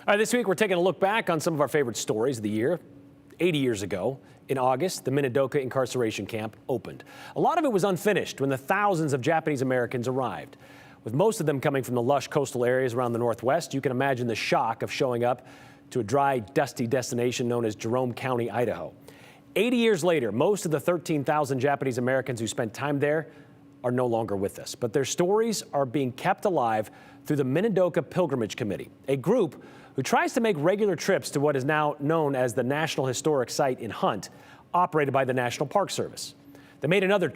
All right, this week we're taking a look back on some of our favorite stories of the year. 80 years ago, in August, the Minidoka incarceration camp opened. A lot of it was unfinished when the thousands of Japanese Americans arrived. With most of them coming from the lush coastal areas around the Northwest, you can imagine the shock of showing up to a dry, dusty destination known as Jerome County, Idaho. 80 years later, most of the 13,000 Japanese Americans who spent time there are no longer with us, but their stories are being kept alive through the Minidoka Pilgrimage Committee, a group who tries to make regular trips to what is now known as the National Historic Site in Hunt, operated by the National Park Service. They made another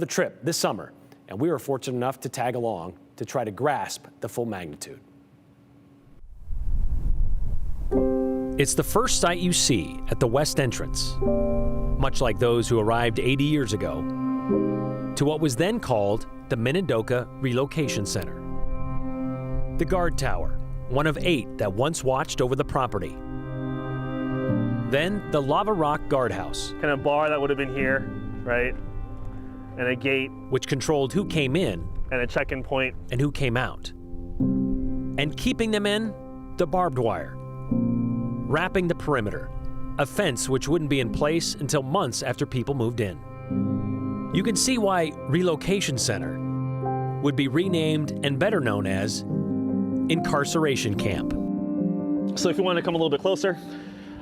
trip this summer, and we were fortunate enough to tag along to try to grasp the full magnitude. It's the first sight you see at the west entrance, much like those who arrived 80 years ago, to what was then called the Minidoka Relocation Center. The guard tower, one of 8 that once watched over the property. Then the Lava Rock Guardhouse. Kind of bar that would have been here, right? And a gate. Which controlled who came in. And a check-in point. And who came out. And keeping them in, the barbed wire. Wrapping the perimeter, a fence which wouldn't be in place until months after people moved in. You can see why Relocation Center would be renamed and better known as Incarceration Camp. So if you want to come a little bit closer,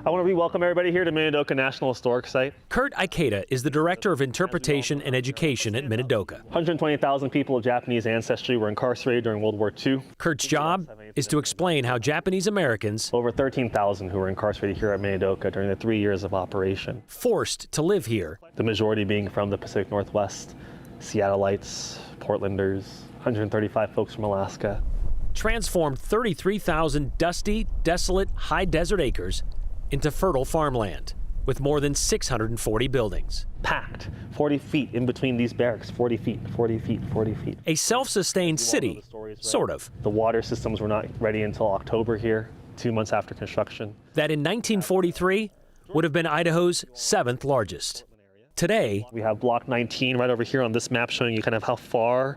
I want to re-welcome everybody here to Minidoka National Historic Site. Kurt Ikeda is the Director of Interpretation and Education at Minidoka. 120,000 people of Japanese ancestry were incarcerated during World War II. Kurt's job is to explain how Japanese Americans, over 13,000 who were incarcerated here at Minidoka during the 3 years of operation, forced to live here. The majority being from the Pacific Northwest, Seattleites, Portlanders, 135 folks from Alaska. Transformed 33,000 dusty, desolate, high desert acres into fertile farmland with more than 640 buildings. Packed, 40 feet in between these barracks, 40 feet, 40 feet, 40 feet. A self-sustained city, sort of. The water systems were not ready until October here, 2 months after construction. That in 1943 would have been Idaho's 7th largest. Today, we have block 19 right over here on this map showing you kind of how far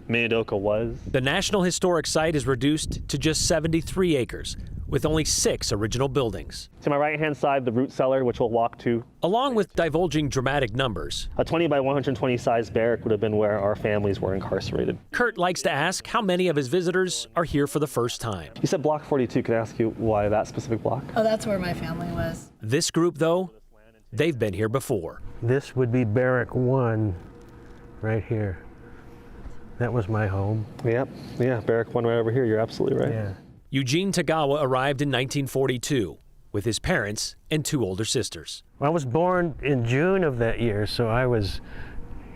Minidoka was. The National Historic Site is reduced to just 73 acres, with only 6 original buildings. To my right-hand side, the root cellar, which we'll walk to. Along with divulging dramatic numbers. A 20 by 120 size barrack would have been where our families were incarcerated. Kurt likes to ask how many of his visitors are here for the first time. You said block 42. Can I ask you why that specific block? Oh, that's where my family was. This group, though, they've been here before. This would be Barrack 1 right here. That was my home. Yep, yeah, Barrack 1 right over here. You're absolutely right. Yeah. Eugene Tagawa arrived in 1942 with his parents and 2 older sisters. I was born in June of that year, so I was,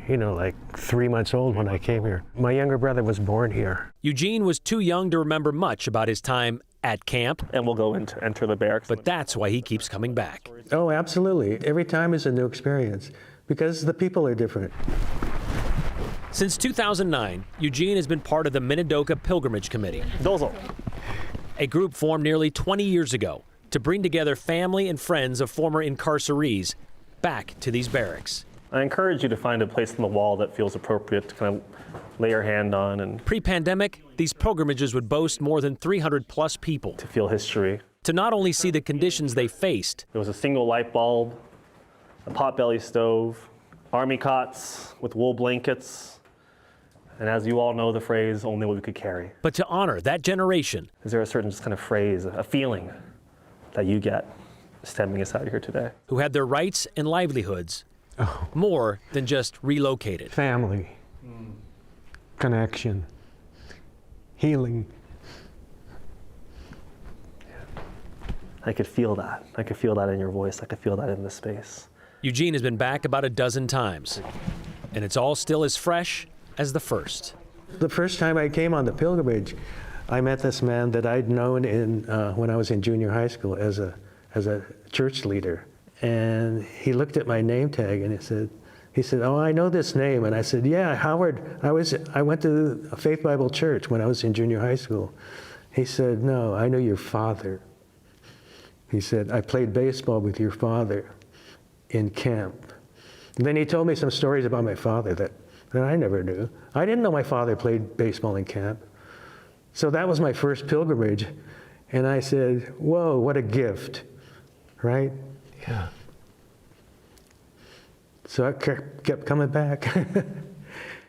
like 3 months old when I came here. My younger brother was born here. Eugene was too young to remember much about his time at camp. And we'll go into enter the barracks. But that's why he keeps coming back. Oh, absolutely. Every time is a new experience because the people are different. Since 2009, Eugene has been part of the Minidoka Pilgrimage Committee. Dozo. A group formed nearly 20 years ago to bring together family and friends of former incarcerees back to these barracks. I encourage you to find a place on the wall that feels appropriate to kind of lay your hand on. And pre-pandemic, these pilgrimages would boast more than 300 plus people. To feel history. To not only see the conditions they faced. There was a single light bulb, a potbelly stove, army cots with wool blankets, and as you all know the phrase, only what we could carry. But to honor that generation. Is there a certain just kind of phrase, a feeling that you get standing aside here today? Who had their rights and livelihoods more than just relocated. Family, connection, healing. I could feel that. I could feel that in your voice. I could feel that in this space. Eugene has been back about a dozen times, and it's all still as fresh as the first. The first time I came on the pilgrimage, I met this man that I'd known when I was in junior high school as a church leader. And he looked at my name tag and he said, "Oh, I know this name." And I said, "Yeah, Howard, I went to a Faith Bible Church when I was in junior high school." He said, "No, I know your father." He said, "I played baseball with your father in camp." And then he told me some stories about my father that I never knew. I didn't know my father played baseball in camp. So that was my first pilgrimage. And I said, whoa, what a gift, right? Yeah. So I kept coming back.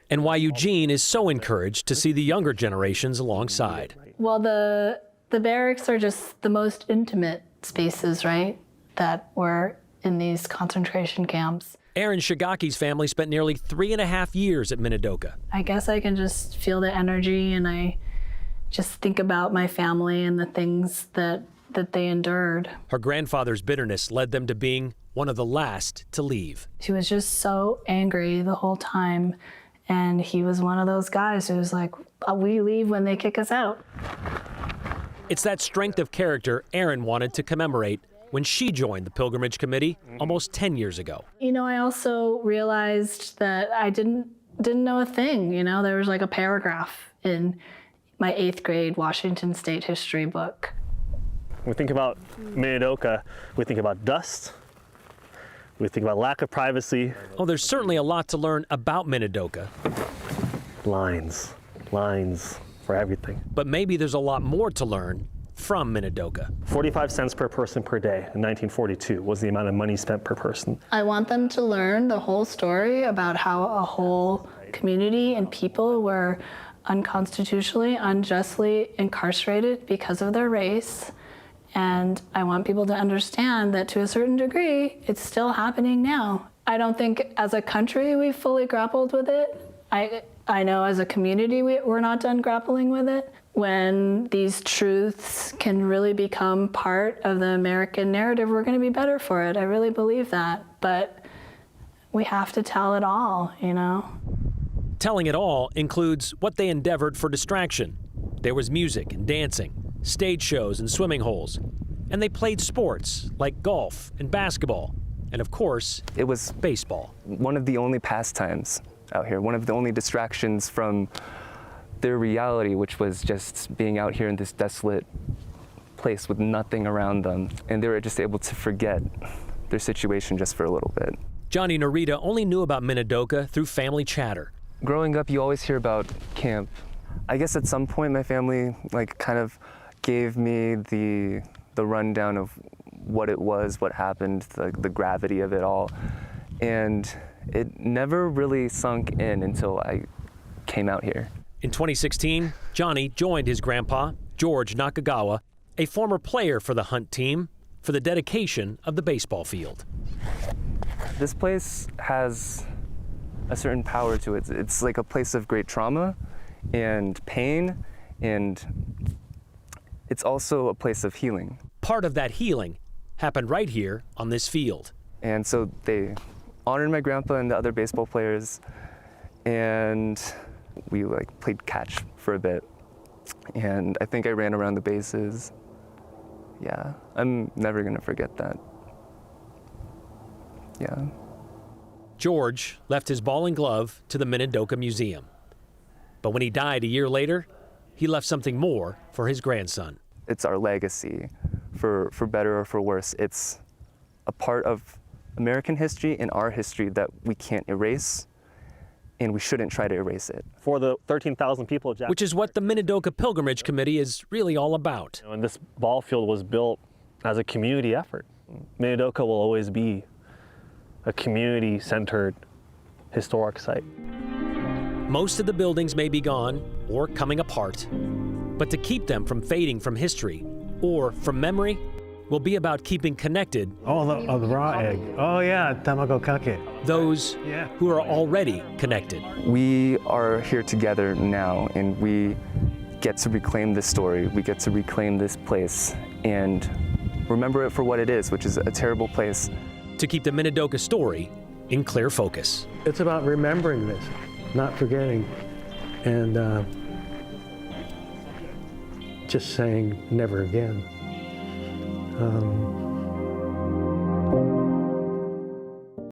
And why Eugene is so encouraged to see the younger generations alongside. Well, the barracks are just the most intimate spaces, right, that were in these concentration camps. Aaron Shigaki's family spent nearly 3.5 years at Minidoka. I guess I can just feel the energy, and I just think about my family and the things that they endured. Her grandfather's bitterness led them to being one of the last to leave. He was just so angry the whole time, and he was one of those guys who was like, we leave when they kick us out. It's that strength of character Aaron wanted to commemorate when she joined the Pilgrimage Committee almost 10 years ago. You know, I also realized that I didn't know a thing. You know, there was like a paragraph in my 8th grade Washington State history book. When we think about Minidoka, we think about dust, we think about lack of privacy. Oh, there's certainly a lot to learn about Minidoka. Lines for everything. But maybe there's a lot more to learn from Minidoka. 45 cents per person per day in 1942 was the amount of money spent per person. I want them to learn the whole story about how a whole community and people were unconstitutionally, unjustly incarcerated because of their race. And I want people to understand that to a certain degree, it's still happening now. I don't think as a country we've fully grappled with it. I know as a community we're not done grappling with it. When these truths can really become part of the American narrative, we're going to be better for it. I really believe that. But we have to tell it all, you know? Telling it all includes what they endeavored for distraction. There was music and dancing, stage shows and swimming holes. And they played sports like golf and basketball. And of course, it was baseball. One of the only pastimes out here, one of the only distractions from their reality, which was just being out here in this desolate place with nothing around them. And they were just able to forget their situation just for a little bit. Johnny Narita only knew about Minidoka through family chatter. Growing up, you always hear about camp. I guess at some point my family kind of gave me the rundown of what it was, what happened, the gravity of it all. And it never really sunk in until I came out here. In 2016, Johnny joined his grandpa, George Nakagawa, a former player for the Hunt team, for the dedication of the baseball field. This place has a certain power to it. It's like a place of great trauma and pain, and it's also a place of healing. Part of that healing happened right here on this field. And so they honored my grandpa and the other baseball players, and we played catch for a bit. And I think I ran around the bases. Yeah, I'm never gonna forget that. Yeah. George left his ball and glove to the Minidoka Museum. But when he died a year later, he left something more for his grandson. It's our legacy, for better or for worse. It's a part of American history and our history that we can't erase, and we shouldn't try to erase it. For the 13,000 people of Japan, which is what the Minidoka Pilgrimage Committee is really all about. And this ball field was built as a community effort. Minidoka will always be a community-centered historic site. Most of the buildings may be gone or coming apart, but to keep them from fading from history or from memory will be about keeping connected The raw egg. Oh yeah, tamago kake. those who are already connected. We are here together now, and we get to reclaim this story. We get to reclaim this place and remember it for what it is, which is a terrible place. To keep the Minidoka story in clear focus. It's about remembering this, not forgetting, and just saying never again.